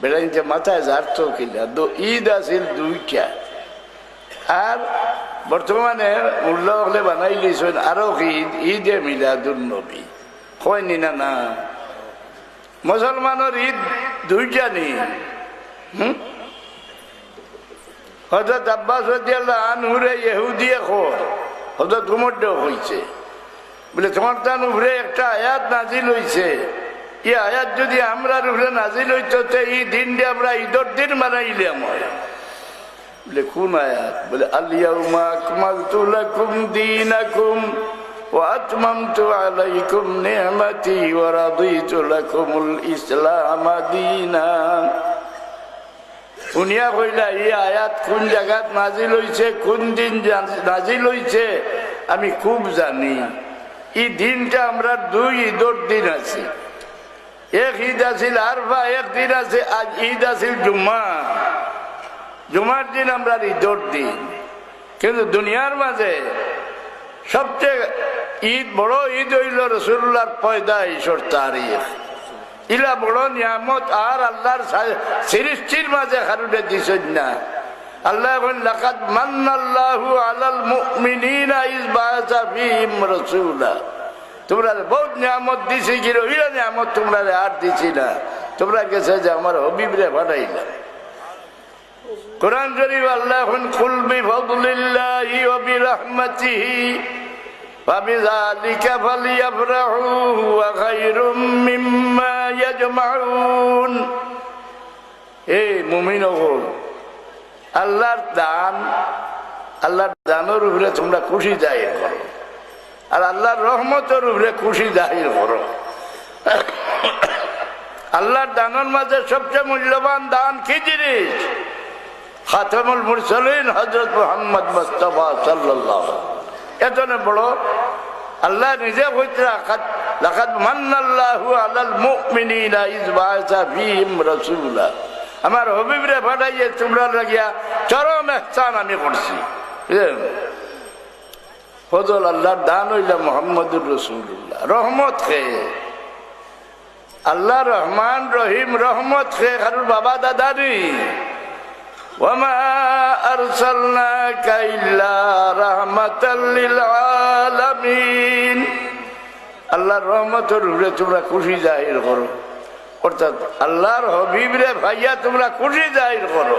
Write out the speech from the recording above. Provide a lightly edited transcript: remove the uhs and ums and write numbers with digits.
বেড়াইতে মাথায় যারতো কিনা ঈদ আছিল দুইটা আর বর্তমানে উল্লাহ হলে বানাই লিছেন আরো ঈদ ঈদে মিলাদুন নবী হয়নি না না মুসলমানের ঈদ দুইটা নেই হযরত আব্বাস রাদিয়াল্লাহু আনহুরে ইহুদিয়ে কয় হযরত উমর দেও হইছে বলে তোমার তার উপরে একটা আয়াত নাজিল হইছে এই আয়াত যদি আমরা উপরে নাজিল হইতো তো এই দিনটা আমরা ঈদের দিন মানাইলাম হয় বলে কোন আয়াত বলে আল ইয়াউমা আকমালতু লাকুম দীনাকুম ওয়া আতমামতু আলাইকুম নি'মাতি ওয়া রাদিতু লাকুমুল ইসলাম দীনান উনিয়া কইলা এই আয়াত কোন জায়গাত নাজিল হইছে কোন দিন নাজিল হইছে আমি খুব জানি এই দিনটা আমরা দুই ঈদের দিন আছে এক ঈদ আছিল আরফা এক দিন আছে আজ ঈদ আছিল জুম্মা জুমার দিন আমরা ঈদের দিন কিন্তু দুনিয়ার মাঝে সবচেয়ে ঈদ বড় ঈদ হইল রাসূলুল্লাহর পয়দাইশের তারিখ ইলা বড় নিয়ামত আর আল্লাহর সৃষ্টির মাঝে কারণে দিছেন না আল্লাহ বলেন লাকাদ মান্নাল্লাহু আলাল মুমিনিনা ইয বাআসা ফীহিম রাসূলা তোমরা বহুত নিয়ামত দিছি কি ইলা নিয়ামত তোমরা আর দিছি না তোমরা গেছে যে আমার হাবিবরে পাঠাইলা কোরআন শরীফ আল্লাহ বলেন কুল বিফাদলিল্লাহি ওয়া বিরহমাতিহি فبذلك فليفرحوا هو خير مما يجمعون এই মুমিনগণ আল্লাহর দানের উপরে তোমরা খুশি জাহির করো আর আল্লাহর রহমতের উপরে খুশি জাহির করো আল্লাহর দানের মাঝে সবচেয়ে মূল্যবান দান কি জিনিস খাতামুল মুরসালিন হযরত মুহাম্মদ মুস্তাফা সাল্লাল্লাহু এতনে বড় আল্লাহ নিজে কইতে লাকাদ মান্নাল্লাহু আলাল মুমিনিনা ইয বাআসা ফীহিম রাসূলা আমার হাবিবরে পাঠাইয়ে তোমরা লাগিয়া চরম ইহসান আমি করছি ফজল আল্লাহর দান হইলা মুহাম্মদুর রাসূলুল্লাহ রহমত কে আল্লাহ রহমান রহিম রহমত কে কারোর বাবা দাদা নেই وما أرسلناك إلا رحمة للعالمين আল্লাহর রহমতের উপরে তোমরা খুশি জাহির করো অর্থাৎ আল্লাহর হাবিবরে ভাইয়া তোমরা খুশি জাহির করো